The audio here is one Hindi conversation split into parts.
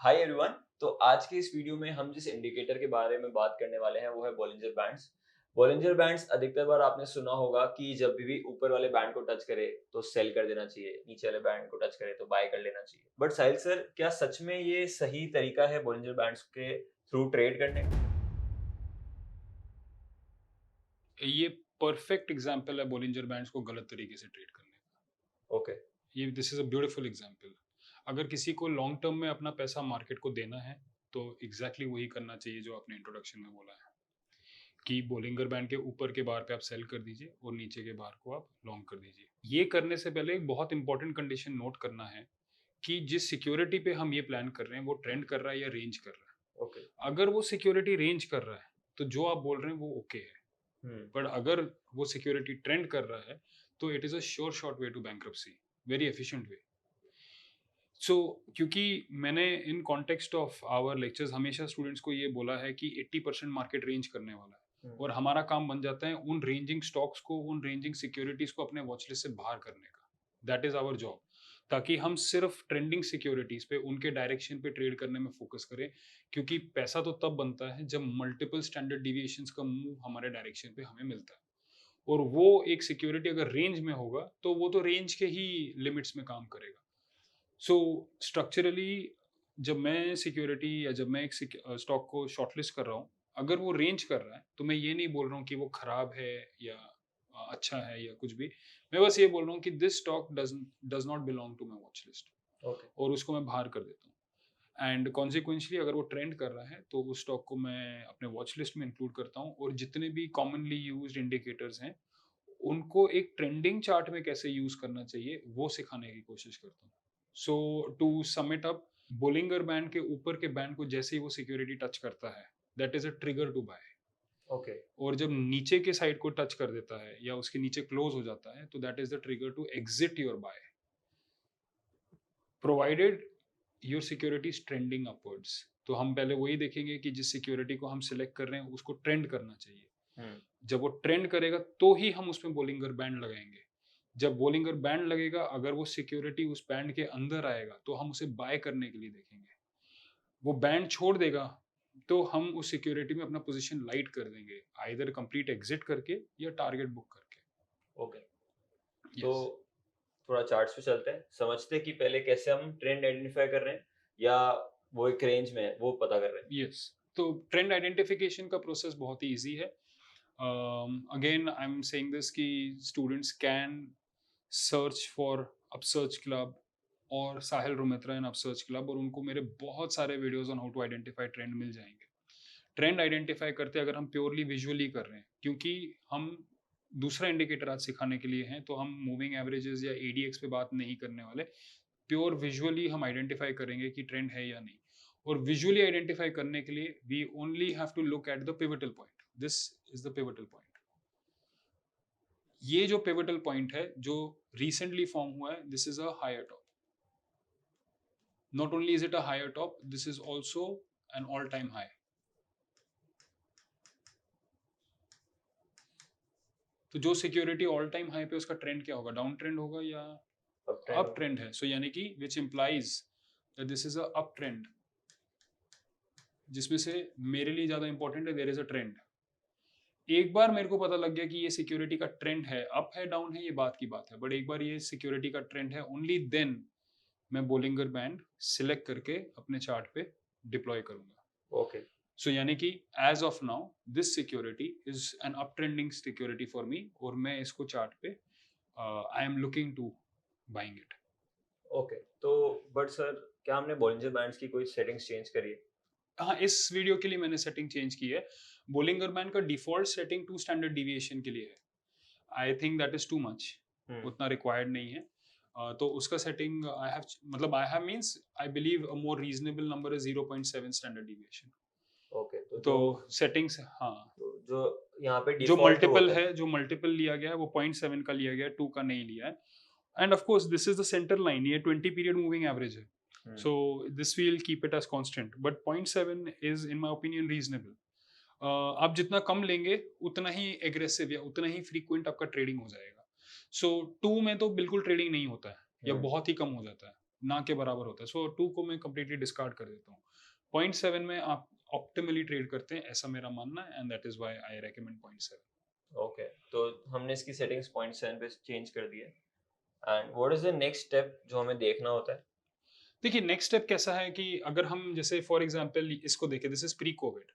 Hi everyone. तो आज के इस वीडियो में हम जिस इंडिकेटर के बारे में बात करने वाले हैं वो है बॉलिंजर बैंड्स। बॉलिंजर बैंड्स अधिकतर बार आपने सुना होगा कि जब भी ऊपर वाले बैंड को टच करे तो सेल कर देना चाहिए, नीचे वाले बैंड को टच करे तो बाय कर लेना चाहिए। बट साहिल सर, क्या सच में ये सही तरीका है बॉलिंजर बैंड्स के थ्रू ट्रेड करने का? ये परफेक्ट एग्जांपल है बॉलिंजर बैंड्स को गलत तरीके से ट्रीट करने का। ओके। ये this is a beautiful example. अगर किसी को लॉन्ग टर्म में अपना पैसा मार्केट को देना है तो एग्जैक्टली वही करना चाहिए जो आपने इंट्रोडक्शन में बोला है कि बॉलिंगर बैंड के ऊपर के बार पे आप सेल कर दीजिए और नीचे के बार को आप लॉन्ग कर दीजिए। ये करने से पहले एक बहुत इंपॉर्टेंट कंडीशन नोट करना है कि जिस सिक्योरिटी पे हम ये प्लान कर रहे हैं वो ट्रेंड कर रहा है या रेंज कर रहा ओके। है। अगर वो सिक्योरिटी रेंज कर रहा है तो जो आप बोल रहे हैं वो ओके है। हम्म। बट अगर वो सिक्योरिटी ट्रेंड कर रहा है तो it is a sure shot way to bankruptcy, very efficient way. So क्योंकि मैंने in context of our lectures हमेशा स्टूडेंट्स को ये बोला है कि 80% मार्केट रेंज करने वाला है हम्म। और हमारा काम बन जाता है उन रेंजिंग स्टॉक्स को, उन रेंजिंग सिक्योरिटीज को अपने वॉच लिस्ट से बाहर करने का। दैट इज आवर जॉब, ताकि हम सिर्फ ट्रेंडिंग सिक्योरिटीज पे, उनके डायरेक्शन पे ट्रेड करने में फोकस करें। क्योंकि पैसा तो तब बनता है जब मल्टीपल स्टैंडर्ड डिविएशंस का मूव हमारे डायरेक्शन पे हमें मिलता है। और वो एक सिक्योरिटी अगर रेंज में होगा तो वो तो रेंज के ही लिमिट्स में काम करेगा। सो स्ट्रक्चरली जब मैं सिक्योरिटी या जब मैं एक स्टॉक को शॉर्टलिस्ट कर रहा हूँ, अगर वो रेंज कर रहा है तो मैं ये नहीं बोल रहा हूँ कि वो खराब है या अच्छा है या कुछ भी। मैं बस ये बोल रहा हूँ कि this stock does not belong to my watch list okay. और उसको मैं बाहर कर देता हूँ। एंड कॉन्सिक्वेंशली अगर वो ट्रेंड कर रहा है तो उस स्टॉक को मैं अपने वॉच लिस्ट में इंक्लूड करता हूँ। और जितने भी कॉमनली यूज्ड इंडिकेटर्स हैं उनको एक ट्रेंडिंग चार्ट में कैसे यूज करना चाहिए वो सिखाने की कोशिश करता हूँ। So to sum it up, Bollinger band के ऊपर के बैंड को जैसे ही वो सिक्योरिटी टच करता है, that is a trigger to buy. Okay. और जब नीचे के साइड को टच कर देता है या उसके नीचे क्लोज हो जाता है तो that is the trigger to exit your buy, provided your security is trending upwards. तो हम पहले वही देखेंगे कि जिस सिक्योरिटी को हम सिलेक्ट कर रहे हैं उसको ट्रेंड करना चाहिए। हम्म। जब वो ट्रेंड करेगा तो ही हम उसमें बोलिंगर बैंड लगाएंगे। जब बोलिंगर बैंड लगेगा, अगर वो सिक्योरिटी उस बैंड के अंदर आएगा तो हम उसे बाय करने के लिए देखेंगे। वो बैंड छोड़ देगा तो हम उस सिक्योरिटी में अपना पोजीशन लाइट कर देंगे, आइदर कंप्लीट एग्जिट करके या टारगेट बुक करके। ओके। तो यस। थोड़ा चार्ट्स पे चलते हैं, समझते हैं कि पहले कैसे हम ट्रेंड आइडेंटिफाई कर रहे हैं या वो एक रेंज में है वो पता कर रहे हैं। यस। तो ट्रेंड आइडेंटिफिकेशन का प्रोसेस बहुत ही इजी है। Again I am saying this कि students can search for Upsearch club और साहिल रुमित्रा इन अपसर्च क्लब, और उनको मेरे बहुत सारे videos on how to identify trend मिल जाएंगे। ट्रेंड आइडेंटिफाई करते अगर हम प्योरली विजुअली कर रहे हैं, क्योंकि हम दूसरा इंडिकेटर आज सिखाने के लिए हैं तो हम मूविंग एवरेजेस या एडीएक्स पे बात नहीं करने वाले। प्योर विजुअली हम आइडेंटिफाई करेंगे कि ट्रेंड है या नहीं। और विजुअली आइडेंटिफाई करने के लिए we only have to look at the pivotal point. This is the pivotal point. ये जो पिवटल पॉइंट है जो रिसेंटली फॉर्म हुआ है, this is a higher top. Not only is it a higher top, this is also an all time high. तो जो सिक्योरिटी ऑल टाइम हाई पे, उसका ट्रेंड क्या होगा? डाउन ट्रेंड होगा या अब ट्रेंड अप होगा। ट्रेंड है? सो यानी कि which implies that this is a up trend, जिसमें से मेरे लिए ज्यादा इंपॉर्टेंट है देयर इज अ ट्रेंड। एक बार मेरे को पता लग गया कि ये सिक्योरिटी का ट्रेंड है, अप है डाउन है, ये बात की बात है। बट एक बार ये सिक्योरिटी का ट्रेंड है, ओनली देन मैं बोलिंगर बैंड सिलेक्ट करके अपने चार्ट पे डिप्लॉय करूंगा। ओके। सो यानी कि as of now this security is an up trending security for me, और मैं इसको चार्ट पे I am looking to buying it. Okay. तो बट सर, क्या हमने बॉलिंजर बैंड्स की कोई सेटिंग्स चेंज करी है? हाँ, इस वीडियो के लिए मैंने सेटिंग चेंज की है। बोलिंगर बैंड का डिफॉल्ट सेटिंग 2 स्टैंडर्ड डेविएशन के लिए है। I think that is too much, hmm. उतना रिक्वायर्ड नहीं है। तो उसका सेटिंग आई हैव, मतलब I have means I believe a more reasonable number है 0.7 स्टैंडर्ड डेविएशन। ओके। तो तो सेटिंग्स, हाँ, जो यहाँ पे डिफॉल्ट जो होता है। जो मल्टीपल लिया गया है वो 0.7 का लिया गया है, 2 का नहीं लिया है। And of course this is the centre line, ये 20 पीरियड मूविंग एवरेज है। Hmm. So this will keep it as constant, but 0.7 is in my opinion reasonable. आप जितना कम लेंगे उतना ही एग्रेसिव या उतना ही फ्रीक्वेंट आपका ट्रेडिंग हो जाएगा। सो 2 में तो बिल्कुल ट्रेडिंग नहीं होता है या हम्म। बहुत ही कम हो जाता है। ना के बराबर होता है। सो 2 को मैं कंप्लीटली डिस्कार्ड कर देता हूँ। 0.7 में आप ऑप्टिमली ट्रेड करते हैं, ऐसा मेरा मानना है, and that is why I recommend 0.7। Okay, तो हमने इसकी सेटिंग्स 0.7 पे चेंज कर दी है। And what is the next step जो हमें देखना होता है? देखिए नेक्स्ट स्टेप कैसा है कि अगर हम जैसे फॉर एग्जांपल इसको देखें, this is pre covid,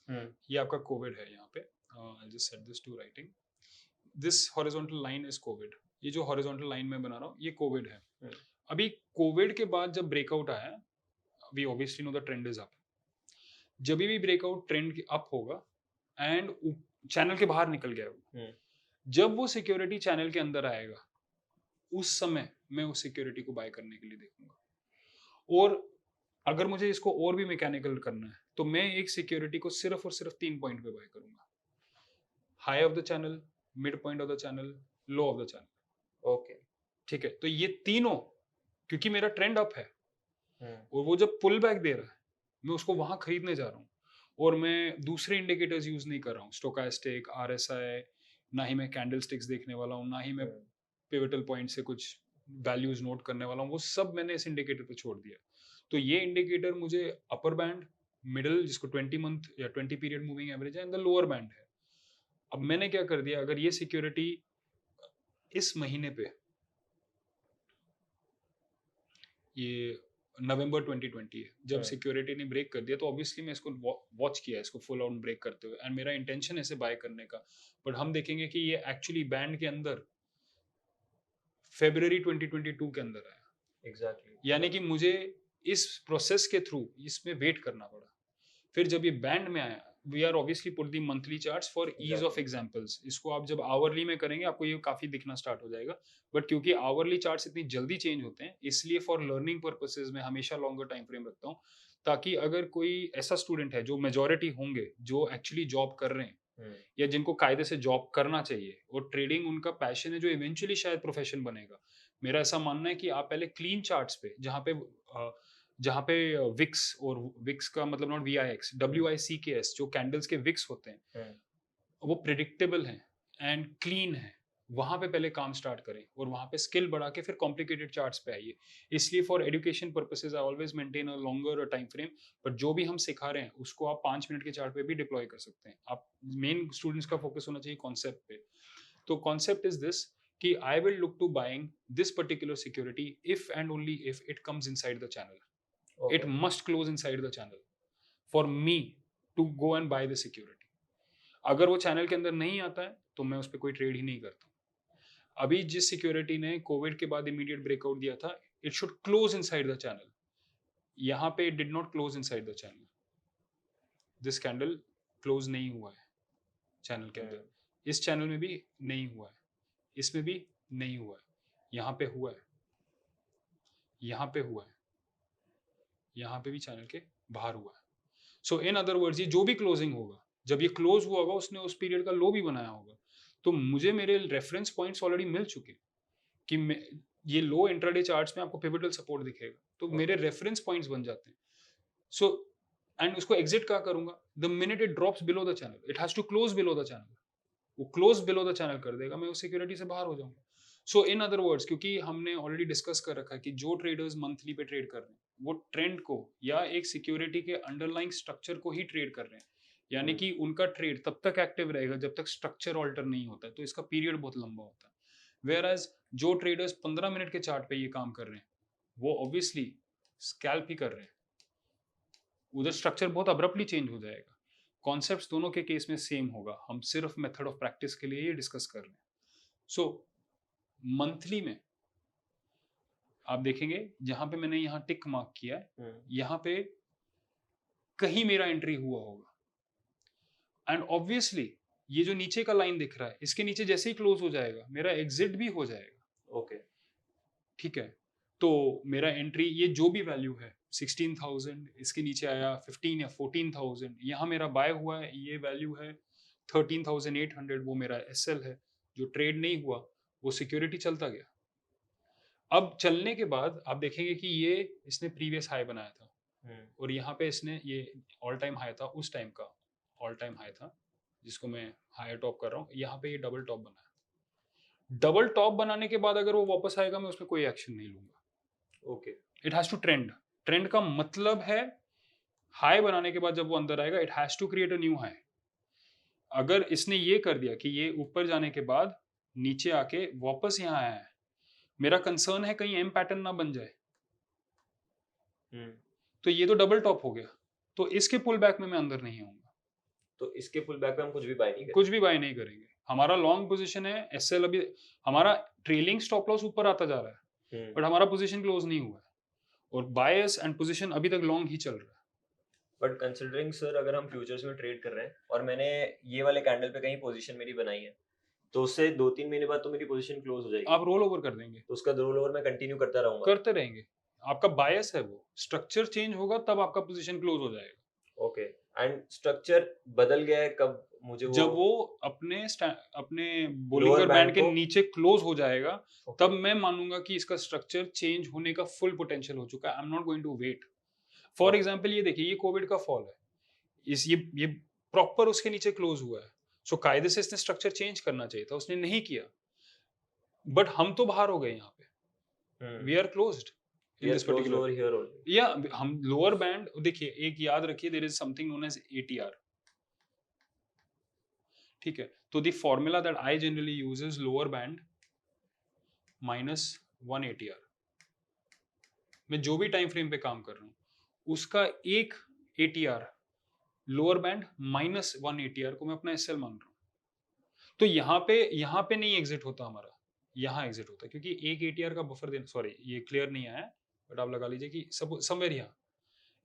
hmm. ये आपका कोविड है यहाँ पे। I just set this to writing, this horizontal line is covid, ये जो हॉरिजॉन्टल लाइन मैं बना रहा हूँ ये कोविड है। हम्म। अभी कोविड के बाद जब ब्रेकआउट आया, we obviously know the trend is up, जब भी ब्रेकआउट ट्रेंड अप होगा एंड चैनल के बाहर निकल गया वो, हम्म। जब वो सिक्योरिटी चैनल के अंदर आएगा उस समय मैं उस सिक्योरिटी को बाय करने के लिए देखूंगा। और अगर मुझे इसको और भी मैकेनिकल करना है तो मैं एक सिक्योरिटी को सिर्फ और सिर्फ 3 पॉइंट पे बाय करूंगा, high of the channel, mid point of the channel, low of the channel. Okay. ठीक है, तो ये तीनों, क्योंकि मेरा ट्रेंड अप है हम्म। और वो जब पुल बैक दे रहा है मैं उसको वहां खरीदने जा रहा हूँ, और मैं दूसरे इंडिकेटर्स यूज नहीं कर रहा हूँ, स्टोकास्टिक, आरएसआई, ना ही मैं कैंडल स्टिक्स देखने वाला हूँ, ना ही मैं पिवटल पॉइंट से कुछ वैल्यूज नोट करने वाला हूँ, वो सब मैंने इस इंडिकेटर पे छोड़ दिया। तो ये इंडिकेटर मुझे अपर बैंड, मिडल जिसको 20 मंथ या 20 पीरियड मूविंग एवरेज है, एंड द लोअर बैंड है। अब मैंने क्या कर दिया, अगर ये सिक्योरिटी इस महीने पे, ये नवंबर 2020 है, जब सिक्योरिटी ने ब्रेक कर दिया, तो ऑब्वियसली मैं इसको वॉच किया इसको फुल ऑन ब्रेक करते हुए, एंड मेरा इंटेंशन है इसे बाय करने का। बट हम देखेंगे कि ये एक्चुअली बैंड के अंदर February 2022 के अंदर आया। एग्जैक्टली। यानी कि मुझे इस प्रोसेस के थ्रू इसमें वेट करना पड़ा। फिर जब ये बैंड में आया, we are obviously put the monthly charts for ease of examples. इसको आप जब आवरली में करेंगे आपको ये काफी दिखना स्टार्ट हो जाएगा, बट क्योंकि आवरली चार्ट्स इतनी जल्दी चेंज होते हैं, इसलिए फॉर लर्निंग पर्पसेस में हमेशा लॉन्गर टाइम फ्रेम रखता हूँ, ताकि अगर कोई ऐसा स्टूडेंट है, जो मेजोरिटी होंगे जो एक्चुअली जॉब कर रहे हैं या जिनको कायदे से जॉब करना चाहिए और ट्रेडिंग उनका पैशन है, जो इवेंचुअली शायद प्रोफेशन बनेगा, मेरा ऐसा मानना है कि आप पहले क्लीन चार्ट्स पे, जहाँ पे विक्स, और विक्स का मतलब नॉट VIX, WICKS, जो कैंडल्स के विक्स होते हैं वो प्रिडिक्टेबल हैं एंड क्लीन है, वहां पे पहले काम स्टार्ट करें और वहां पे स्किल बढ़ा के फिर कॉम्प्लिकेटेड चार्ट्स पे आइए। इसलिए for education purposes I always maintain a longer time frame, but जो भी हम सिखा रहे हैं उसको आप 5 मिनट के चार्ट पे भी डिप्लॉय कर सकते हैं। आप मेन स्टूडेंट्स का फोकस होना चाहिए कॉन्सेप्ट पे। तो कॉन्सेप्ट इज दिस कि I will look to buying this particular security if and only if it comes inside the channel, it must close inside the channel for me to go and buy the security। अगर वो चैनल के अंदर नहीं आता है तो मैं उस पर कोई ट्रेड ही नहीं करता। अभी जिस सिक्योरिटी ने कोविड के बाद इमीडिएट ब्रेकआउट दिया था, it should close inside the channel, यहाँ पे it did not close inside the channel, this candle close नहीं हुआ है चैनल के अंदर, इस चैनल में भी नहीं हुआ है, इसमें भी नहीं हुआ है, यहाँ पे हुआ है, यहाँ पे हुआ है, यहाँ पे भी चैनल के बाहर हुआ है। सो इन अदर वर्ड्स ये जो भी क्लोजिंग होगा, जब ये क्लोज हुआ होगा उसने उस पीरियड का लो भी बनाया होगा, तो मुझे मेरे रेफरेंस पॉइंट्स ऑलरेडी मिल चुके कि ये लो इंट्राडे चार्ट्स में आपको पिवटल सपोर्ट दिखेगा, तो मेरे रेफरेंस पॉइंट्स बन जाते हैं। सो एंड उसको एग्जिट क्या करूंगा, the minute it drops below the channel, it has to close below the channel, वो क्लोज बिलो द चैनल कर देगा, मैं उस सिक्योरिटी से बाहर हो जाऊंगा। सो इन अदर वर्ड्स, क्योंकि हमने ऑलरेडी डिस्कस कर रखा है कि जो ट्रेडर्स मंथली पे ट्रेड कर रहे हैं वो ट्रेंड को या एक सिक्योरिटी के अंडरलाइंग स्ट्रक्चर को ही ट्रेड कर रहे हैं, यानी कि उनका ट्रेड तब तक एक्टिव रहेगा जब तक स्ट्रक्चर ऑल्टर नहीं होता है, तो इसका पीरियड बहुत लंबा होता है। वेयर एज जो ट्रेडर्स 15 मिनट के चार्ट पे ये काम कर रहे हैं वो ऑब्वियसली स्कैल्प ही कर रहे हैं, उधर स्ट्रक्चर बहुत अब्रप्टली चेंज हो जाएगा। कॉन्सेप्ट्स दोनों के केस में सेम होगा, हम सिर्फ मेथड ऑफ प्रैक्टिस के लिए ये डिस्कस कर रहे हैं। सो मंथली में आप देखेंगे जहां पे मैंने यहाँ टिक मार्क किया है, यहाँ पे कहीं मेरा एंट्री हुआ होगा, एंड ऑब्वियसली ये जो नीचे का लाइन दिख रहा है इसके नीचे जैसे ही क्लोज हो जाएगा मेरा एग्जिट भी हो जाएगा। ओके। ठीक है, तो मेरा एंट्री ये जो भी वैल्यू है 16,000, इसके नीचे आया 15 या 14,000, यहाँ मेरा बाय हुआ है, ये वैल्यू है 13,800, वो मेरा SL है, जो ट्रेड नहीं हुआ वो सिक्योरिटी चलता गया। अब चलने के बाद आप देखेंगे कि ये इसने प्रीवियस हाई बनाया था और यहाँ पे इसने ये ऑल टाइम हाई था, उस टाइम का ऑल टाइम हाई था जिसको मैं हायर टॉप कर रहा हूँ, यहाँ पे ये डबल टॉप बनाया। डबल टॉप बनाने के बाद अगर वो वापस आएगा मैं उसमें कोई एक्शन नहीं लूंगा, okay. It has to trend. Trend का मतलब है हाई बनाने के बाद जब वो अंदर आएगा, it has to create a new high. अगर इसने ये कर दिया कि ये ऊपर जाने के बाद नीचे आके वापस यहाँ आया है, मेरा कंसर्न है कहीं एम पैटर्न ना बन जाए, हम्म। तो ये तो डबल टॉप हो गया, तो इसके पुल बैक में मैं अंदर नहीं आऊंगा, तो इसके पुल बैक पे हम कुछ भी बाय नहीं कुछ करेंगे। भी बाय नहीं करेंगे। हमारा लॉन्ग पोजीशन है, एसएल अभी हमारा ट्रेलिंग स्टॉप लॉस ऊपर आता जा रहा है, हम्म। बट हमारा पोजीशन क्लोज नहीं हुआ है, और बायस एंड पोजीशन अभी तक लॉन्ग ही चल रहा है। बट कंसिडरिंग सर, अगर हम फ्यूचर्स में ट्रेड कर रहे हैं और मैंने ये वाले कैंडल पे कहीं पोजीशन मेरी बनाई है, तो उससे 2-3 महीने बाद तो मेरी पोजीशन क्लोज हो जाएगी। आप रोल ओवर कर देंगे, तो उसका रोल ओवर मैं कंटिन्यू करता रहूंगा। करते रहेंगे, आपका बायस है, वो स्ट्रक्चर चेंज होगा तब आपका पोजीशन क्लोज हो जाएगा। ओके। एंड स्ट्रक्चर बदल गया है कब मुझे वो जब वो अपने लोअर बोलिंगर बैंड बैंड के को? नीचे क्लोज हो जाएगा, ओके। तब मैं मानूंगा कि इसका स्ट्रक्चर चेंज होने का फुल पोटेंशियल हो चुका है। I am not going to wait. For okay. Example ये देखिए, ये कोविड का फॉल है, ये प्रॉपर उसके नीचे क्लोज हुआ है, सो कायदे से इसने स्ट्रक्चर चेंज करना चाहिए था, उसने नहीं किया, बट हम तो बाहर हो गए यहाँ पे, we are closed we in are this close particular, over here only. या हम लोअर बैंड देखिए, एक याद रखिए, there is something known as ATR, ठीक है? तो the formula that I generally use is lower band minus 1 ATR. मैं जो भी टाइम फ्रेम पे काम कर रहा हूँ, उसका एक ATR lower band minus 1 ATR को मैं अपना एसएल मान रहा हूँ। तो यहाँ पे नहीं एग्जिट होता हमारा, यहाँ एग्जिट होता है, क्योंकि एक एटीआर का बफर देना, सॉरी ये क्लियर नहीं आया, बट आप लगा लीजिए कि सब समवेयर यहाँ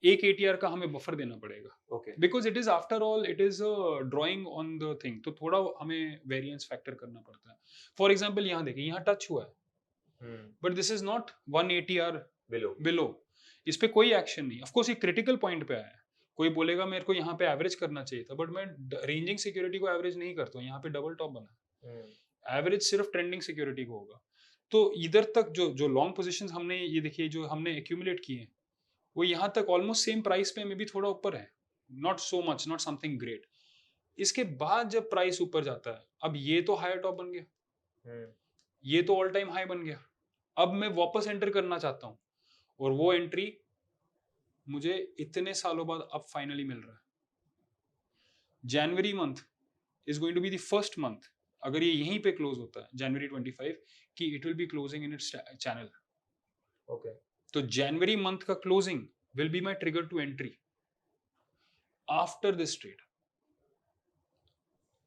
एक एटीआर का हमें बफर देना पड़ेगा, okay. Because it is after all it is drawing on the thing, तो थोड़ा हमें वेरिएंस फैक्टर करना पड़ता है। फॉर एग्जाम्पल यहाँ देखिए, यहाँ टच हुआ है, but this is not 1 ATR below. Below, इस पे कोई एक्शन नहीं। ऑफ कोर्स ये क्रिटिकल पॉइंट पे आया है, कोई बोलेगा मेरे को यहाँ पे एवरेज करना चाहिए था, बट मैं रेंजिंग सिक्योरिटी को एवरेज नहीं करता हूँ, यहाँ पे डबल टॉप बना है, एवरेज सिर्फ ट्रेंडिंग सिक्योरिटी को होगा। तो इधर तक जो जो लॉन्ग पोजीशंस हमने ये देखिए जो हमने एक्यूमुलेट किए हैं, वो यहाँ तक ऑलमोस्ट सेम प्राइस पे में भी थोड़ा ऊपर है, not so much, not something great. इसके बाद जब प्राइस ऊपर जाता है, अब ये तो हायर टॉप बन गया, ये तो ऑल टाइम हाई बन गया, अब मैं वापस एंटर करना चाहता हूँ, और वो एंट्री मुझे इतने सालों बाद अब फाइनली मिल रहा है। January month is going to be the first month, अगर ये यहीं पे क्लोज होता है जनवरी 25, कि it will be closing in its channel. Okay. तो जनवरी मंथ का closing will be my trigger to entry after this trade,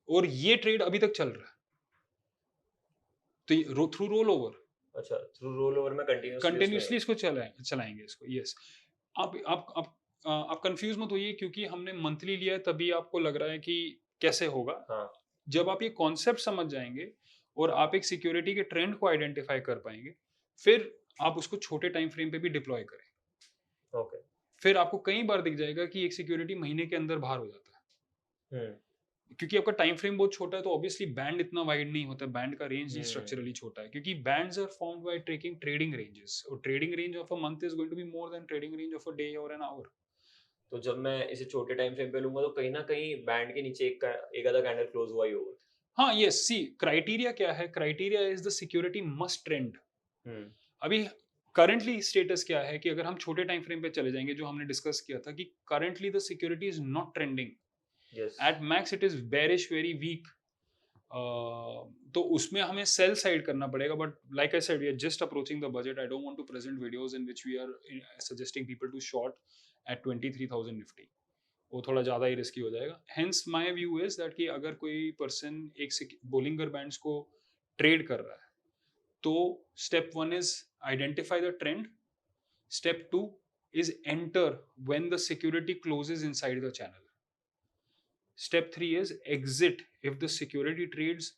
और ये ट्रेड अभी तक चल रहा है, तो थ्रू रोल ओवर अच्छा, थ्रू रोल ओवर में कंटिन्यूसली इसको चलाएंगे इसको। यस, आप कंफ्यूज मत होइए, क्योंकि हमने मंथली लिया है तभी आपको लग रहा है कि कैसे होगा। हाँ। जब आप ये कॉन्सेप्ट समझ जाएंगे और आप एक सिक्योरिटी के ट्रेंड को आइडेंटिफाई कर पाएंगे, फिर आप उसको छोटे टाइम फ्रेम पे भी डिप्लॉय करें, ओके। फिर आपको कई बार दिख जाएगा कि एक सिक्योरिटी महीने के अंदर बाहर हो जाता है, क्योंकि आपका टाइम फ्रेम बहुत छोटा है, तो ऑब्वियसली बैंड इतना वाइड नहीं होता, बैंड का रेंज ही स्ट्रक्चरली छोटा है, क्योंकि bands are formed by tracking trading ranges, और trading range of a month is going to be more than trading range of a day और एन आवर। तो जब मैं इसे छोटे टाइम फ्रेम पे लूंगा, तो कहीं ना कहीं बैंड के नीचे एक आधा कैंडल क्लोज हुआ ही होगा। हाँ, यस, सी क्राइटेरिया क्या है, criteria is the security must trend. अभी करंटली स्टेटस क्या है कि अगर हम छोटे टाइम फ्रेम पे चले जाएंगे, जो हमने डिस्कस किया था कि currently the security is not trending, yes. At max it is bearish, very weak, तो उसमें हमें सेल साइड करना पड़ेगा। But like I said, we are just approaching the budget, I don't want to present videos in which we are suggesting people to short at 23,000 Nifty, वो थोड़ा ज़्यादा ही रिस्की हो जाएगा। Hence my view is that कि अगर कोई पर्सन एक बोलिंगर बैंड्स को ट्रेड कर रहा है, तो step 1 is identify the trend, step 2 is enter when the security closes inside the channel. Step 3 is exit if the security trades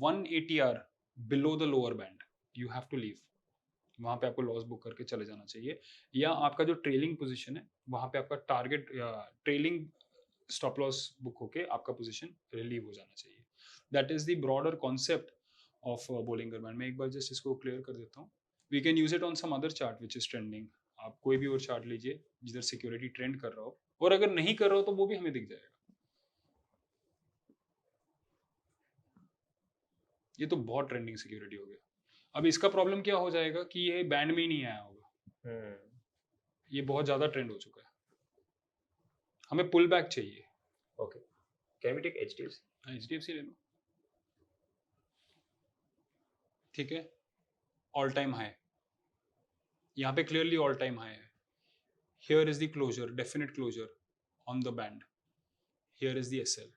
1 ATR below the lower band. You have to leave. वहां पे आपको लॉस बुक करके चले जाना चाहिए, या आपका जो ट्रेलिंग पोजीशन है वहां पे आपका टारगेट या ट्रेलिंग स्टॉप लॉस बुक होके आपका पोजीशन रिलीव हो जाना चाहिए। That is the broader concept of Bollinger band. मैं एक बार जस्ट इसको क्लियर कर देता हूँ। We can use it on some other chart which is trending. आप कोई भी और चार्ट लीजिए जिधर सिक्योरिटी ट्रेंड कर रहा हो, और अगर नहीं कर रहा हो तो वो भी हमें दिख जाएगा। ये तो बहुत ट्रेंडिंग सिक्योरिटी हो गया। अब इसका प्रॉब्लम क्या हो जाएगा कि ये बैंड में ही नहीं आया होगा, ये बहुत ज्यादा ट्रेंड हो चुका है, हमें पुल बैक चाहिए। Okay, can we take HDFC? HDFC ले लो, ठीक है, ऑल टाइम हाई, यहाँ पे क्लियरली ऑल टाइम हाई है। Here is the closure, definite closure on the band, here is the SL,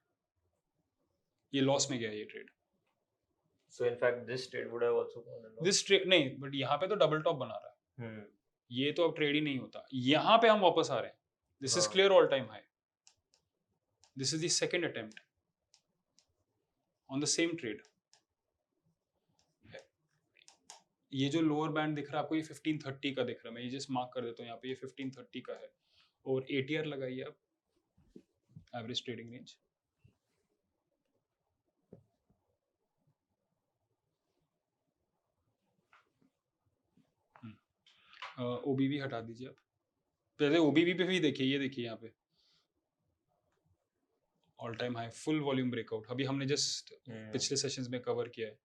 ये लॉस में गया ये trade. So in fact this trade would have also gone in loss. This trade नहीं, बट यहाँ पे तो डबल टॉप बना रहा है, ये तो अब ट्रेड ही नहीं होता। यहाँ पे हम वापस आ रहे हैं, दिस इज हाँ। Clear all time high, this is the second attempt on the same trade. ये जो लोअर बैंड दिख रहा है आपको, ये 1530 का दिख रहा है, मैं ये जस्ट मार्क कर देता हूँ यहाँ पे, ये 1530 का है। और ATR लगाइए आप, एवरेज ट्रेडिंग रेंज, OBV हटा दीजिए आप, पहले OBV पे भी देखिए, ये देखिए यहाँ पे all time high, full volume breakout, अभी हमने जस्ट पिछले सेशंस में कवर किया है।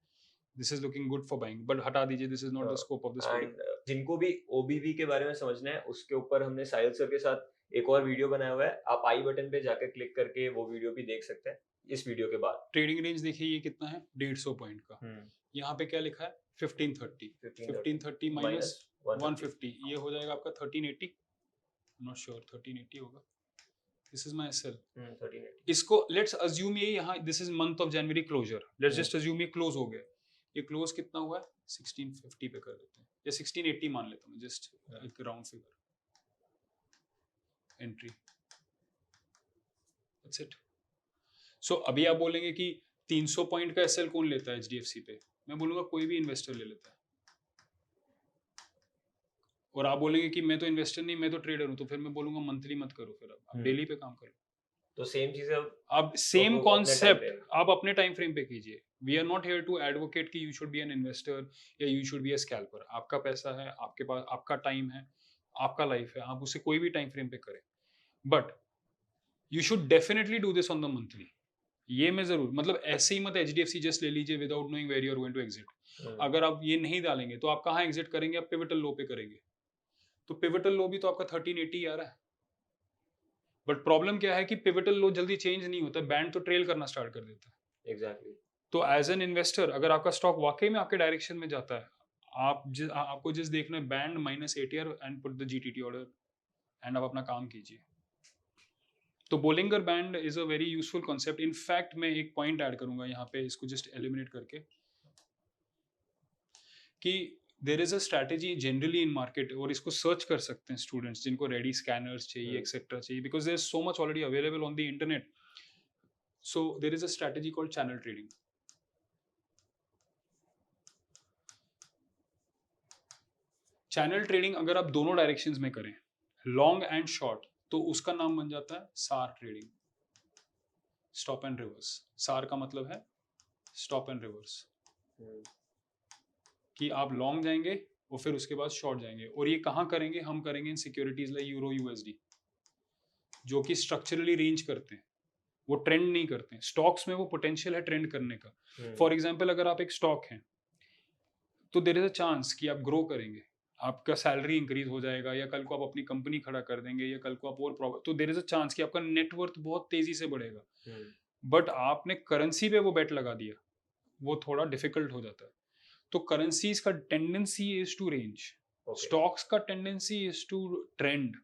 This is looking good for buying, but हटा दीजिए, this is not the scope of this video. And जिनको भी OBV के बारे में समझना है, उसके ऊपर हमने साहिल सर के साथ एक और वीडियो बनाया हुआ है, आप आई बटन पे जाकर क्लिक करके वो वीडियो भी देख सकते हैं इस वीडियो के बाद। ट्रेडिंग रेंज देखिए ये कितना है, 150 पॉइंट का, यहाँ पे क्या लिखा है 1530, 1530 माइनस 150, ये हो जाएगा आपका 1380, नॉट श्योर 1380 होगा। This is my SL, 1380। इसको लेट्स अज्यूम ये यहाँ, this is month of January closure, let's just assume ये क्लोज हो गया, ये क्लोज कितना हुआ है 1650 पे कर देते हैं, या 1680 मान लेता हूँ, जस्ट एक round figure, entry, that's it. So अभी आप बोलेंगे कि 300 पॉइंट का SL कौन लेता है HDFC पे, मैं बोलूंगा कोई भी इन्वेस्टर ले लेता है। और आप बोलेंगे कि मैं तो इन्वेस्टर नहीं, मैं तो ट्रेडर हूं, तो फिर मैं बोलूंगा मंथली मत करो, फिर आप डेली पे काम करो। तो सेम चीज है, अब सेम कॉन्सेप्ट आप अपने टाइम फ्रेम पे कीजिए। We are not here to advocate कि you should be an investor या you should be a scalper. आपका पैसा है, आपके पास आपका टाइम है, आपका लाइफ है, आप उसे कोई भी टाइम फ्रेम पे करें, but you should definitely do this on the monthly. ये मैं जरूर, मतलब ऐसे ही मत HDFC जस्ट ले लीजिए without knowing where you are going to exit. अगर आप ये नहीं डालेंगे तो आप कहाँ एग्जिट करेंगे, आप पिवटल लो पे करेंगे, तो पिवटल लो भी तो आपका 1380 आ रहा है। बट प्रॉब्लम क्या है कि पिवटल लो जल्दी चेंज नहीं होता, बैंड तो ट्रेल करना स्टार्ट कर देता है। एग्जैक्टली। तो एज एन इन्वेस्टर अगर आपका स्टॉक वाकई में आपके डायरेक्शन में जाता है, आपको जिस देखना है band minus ATR and put the GTT order and आप अपना काम कीजिए। तो Bollinger band is a very useful concept. In fact मैं एक पॉइंट ऐड करूंगा यहाँ पे, इसको जस्ट एलिमिनेट करके, कि there is a strategy generally in market, और इसको सर्च कर सकते हैं स्टूडेंट्स जिनको रेडी स्कैनर्स चाहिए एक्सेट्रा चाहिए, because there is so much already available on the internet. So there is a strategy called channel trading. Channel trading अगर आप दोनों डायरेक्शंस में करें, लॉन्ग एंड शॉर्ट, तो उसका नाम बन जाता है सार ट्रेडिंग, स्टॉप एंड रिवर्स। सार का मतलब है स्टॉप एंड रिवर्स, कि आप लॉन्ग जाएंगे और फिर उसके बाद शॉर्ट जाएंगे। और ये कहाँ करेंगे, हम करेंगे in securities like euro USD, जो कि स्ट्रक्चरली रेंज करते हैं, वो ट्रेंड नहीं करते हैं। स्टॉक्स में वो पोटेंशियल है ट्रेंड करने का। फॉर एग्जाम्पल अगर आप एक स्टॉक हैं तो देयर इज अ चांस कि आप ग्रो करेंगे, आपका सैलरी इंक्रीज हो जाएगा, या कल को आप अपनी कंपनी खड़ा कर देंगे, या कल को आप और तो देयर इज अ चांस कि आपका नेटवर्थ बहुत तेजी से बढ़ेगा। बट आपने करेंसी पे वो बेट लगा दिया, वो थोड़ा डिफिकल्ट हो जाता है। तो करेंसीज का tendency is to range, stocks का tendency is to trend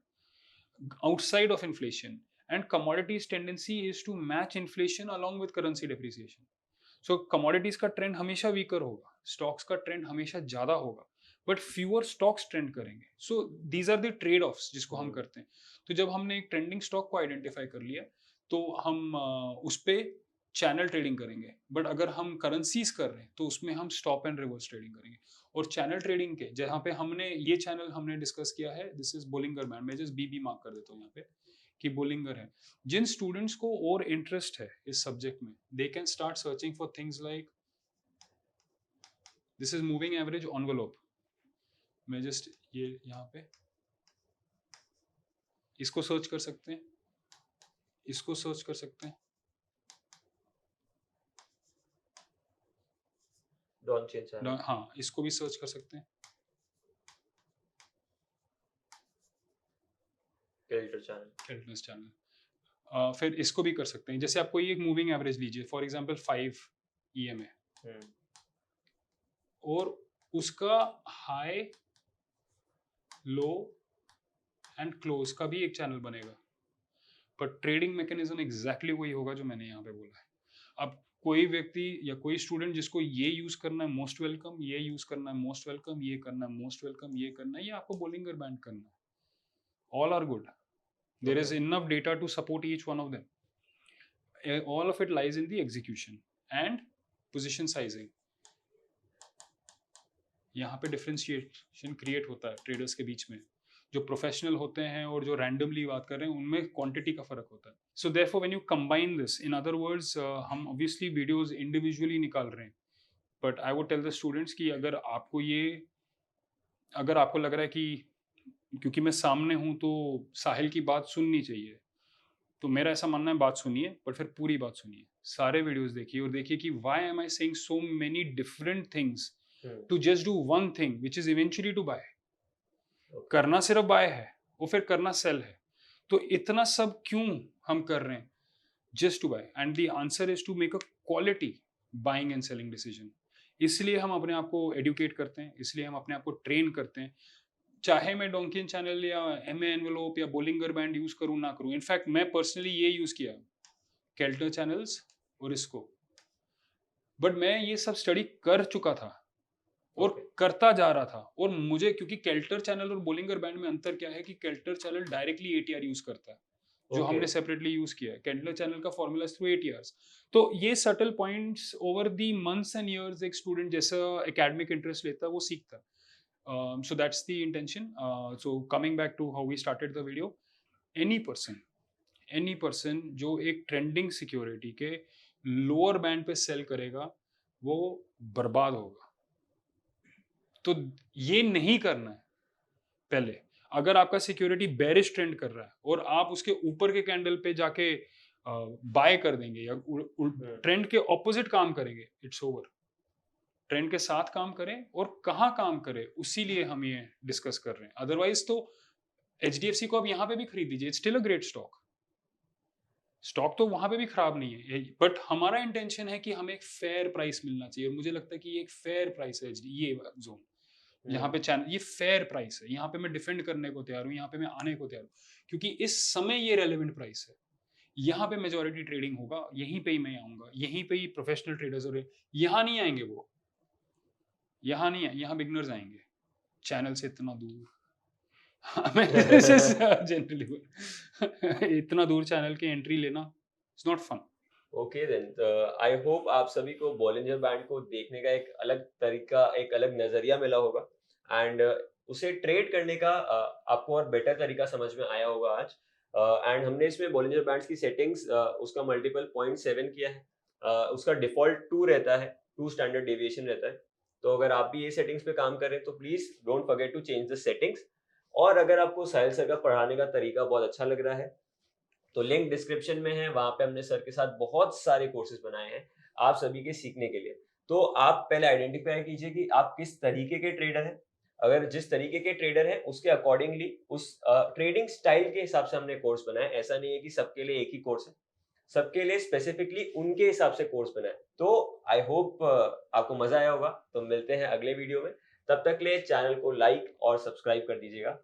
outside of inflation, and commodities tendency is to match inflation along with currency depreciation. So commodities का ट्रेंड हमेशा वीकर होगा, स्टॉक्स का ट्रेंड हमेशा ज्यादा होगा, बट फ्यूअर स्टॉक्स ट्रेंड करेंगे। So these are the trade offs जिसको हम करते हैं। तो जब हमने एक ट्रेंडिंग स्टॉक को आइडेंटिफाई कर लिया, तो हम उस पे चैनल ट्रेडिंग करेंगे। बट अगर हम करेंसीज कर रहे हैं तो उसमें हम स्टॉप एंड रिवर्स ट्रेडिंग करेंगे। और चैनल ट्रेडिंग के जहाँ पे हमने ये चैनल हमने डिस्कस किया है, दिस इज बोलिंगर बैंड, मैं जस्ट BB मार्क कर देता हूँ यहाँ पे कि बोलिंगर है। जिन स्टूडेंट्स को और इंटरेस्ट है इस सब्जेक्ट में, they can start searching for things like this is moving average envelope. मैं जस्ट ये यहाँ पे इसको सर्च कर सकते हैं, इसको सर्च कर सकते हैं, हाँ इसको भी सर्च कर सकते हैं। केल्टर चैनल। केल्टनर्स चैनल। फिर इसको भी कर सकते हैं, जैसे आप कोई एक मूविंग एवरेज लीजिए, फॉर एग्जांपल 5 EMA, और उसका हाई, लो एंड क्लोज का भी एक चैनल बनेगा, पर ट्रेडिंग मैकेनिज्म एग्जैक्टली वही होगा जो मैंने यहाँ पे बोला है। अब कोई व्यक्ति या कोई स्टूडेंट जिसको ये यूज करना है मोस्ट वेलकम, ये यूज करना है मोस्ट वेलकम, ये करना है मोस्ट वेलकम, ये करना है, ये आपको बोलिंगर बैंड करना है, all are good, there is enough data to support each one of them, all of it lies in the execution and position sizing. यहाँ पे डिफरेंशिएशन क्रिएट होता है ट्रेडर्स के बीच में, जो प्रोफेशनल होते हैं और जो रैंडमली बात कर रहे हैं, उनमें क्वांटिटी का फर्क होता है। So therefore when you combine this, in other words, हम ऑब्वियसली वीडियोस इंडिविजुअली निकाल रहे हैं, but I would tell the students कि अगर आपको लग रहा है कि क्योंकि मैं सामने हूँ तो साहिल की बात सुननी चाहिए, तो मेरा ऐसा मानना है बात सुनिए, पर फिर पूरी बात सुनिए, सारे वीडियोस देखिए और देखिए कि why am I saying so many different things to just do one thing which is eventually to buy. करना सिर्फ बाय है और फिर करना सेल है, तो इतना सब क्यों हम कर रहे हैं? Just to buy, and the answer is to make a quality buying and selling decision. इसलिए हम अपने आप को एडुकेट करते हैं, इसलिए हम अपने आप को ट्रेन करते हैं, चाहे मैं डोंकिन चैनल या MA एनवेलोप या बोलिंगर बैंड यूज करूं ना करूं। इनफैक्ट मैं पर्सनली ये यूज किया, केल्टर चैनल्स और इसको, बट मैं ये सब स्टडी कर चुका था और करता जा रहा था। और मुझे, क्योंकि केल्टर चैनल और बोलिंगर बैंड में अंतर क्या है कि केल्टर चैनल डायरेक्टली ATR यूज करता है, जो हमने सेपरेटली यूज किया है। केल्टर चैनल का फॉर्मूला थ्रू ATRs। तो ये subtle points over the months and years एक स्टूडेंट जैसा एकेडमिक इंटरेस्ट लेता है वो सीखता है। So that's the intention. So coming back to how we started the video, any person जो एक ट्रेंडिंग सिक्योरिटी के लोअर बैंड पे सेल करेगा वो बर्बाद होगा। तो ये नहीं करना है। पहले अगर आपका सिक्योरिटी बेरिश ट्रेंड कर रहा है और आप उसके ऊपर के कैंडल पे जाके बाय कर देंगे या ट्रेंड के ऑपोजिट काम करेंगे, इट्स ओवर। ट्रेंड के साथ काम करें और कहाँ काम करें, उसी लिए हम ये डिस्कस कर रहे हैं। अदरवाइज तो HDFC को आप यहाँ पे भी खरीद लीजिए, it's still a great stock तो वहां पे भी खराब नहीं है, बट हमारा इंटेंशन है कि हमें एक फेयर प्राइस मिलना चाहिए, और मुझे लगता है कि ये एक फेयर प्राइस है। ये जोन यहाँ पे चैनल, ये फेयर प्राइस है, यहाँ पे मैं डिफेंड करने को तैयार हूँ, यहाँ पे मैं आने को तैयार हूँ, क्योंकि इस समय ये रेलेवेंट प्राइस है। यहाँ पे मेजोरिटी ट्रेडिंग होगा, यहीं पे ही मैं आऊंगा, यहीं पे ही प्रोफेशनल ट्रेडर्स हो रहे, यहाँ नहीं आएंगे वो, यहाँ नहीं है, यहाँ बिगनर्स आएंगे चैनल से इतना दूर। जनरली इतना दूर चैनल की एंट्री लेना it's not fun. Okay then, I hope आप सभी को बॉलिंजर बैंड को देखने का एक अलग तरीका, एक अलग नजरिया मिला होगा, एंड उसे ट्रेड करने का आपको और बेटर तरीका समझ में आया होगा आज। एंड हमने इसमें बॉलिंजर बैंड्स की सेटिंग्स, उसका मल्टीपल 0.7 किया है, उसका डिफॉल्ट 2 रहता है, 2 स्टैंडर्ड डेविएशन रहता है। तो अगर आप भी ये सेटिंग्स पे काम करें तो please don't forget to change the settings. और अगर आपको साहिल सर का पढ़ाने का तरीका बहुत अच्छा लग रहा है तो लिंक डिस्क्रिप्शन में है, वहां पे हमने सर के साथ बहुत सारे कोर्सेज बनाए हैं आप सभी के सीखने के लिए। तो आप पहले आइडेंटिफाई कीजिए कि आप किस तरीके के ट्रेडर हैं। अगर जिस तरीके के ट्रेडर हैं उसके अकॉर्डिंगली उस ट्रेडिंग स्टाइल के हिसाब से हमने कोर्स बनाए। ऐसा नहीं है कि सबके लिए एक ही कोर्स है, सबके लिए स्पेसिफिकली उनके हिसाब से कोर्स बनाए। तो आई होप आपको मजा आया होगा। तो मिलते हैं अगले वीडियो में, तब तक के लिए चैनल को लाइक और सब्सक्राइब कर दीजिएगा।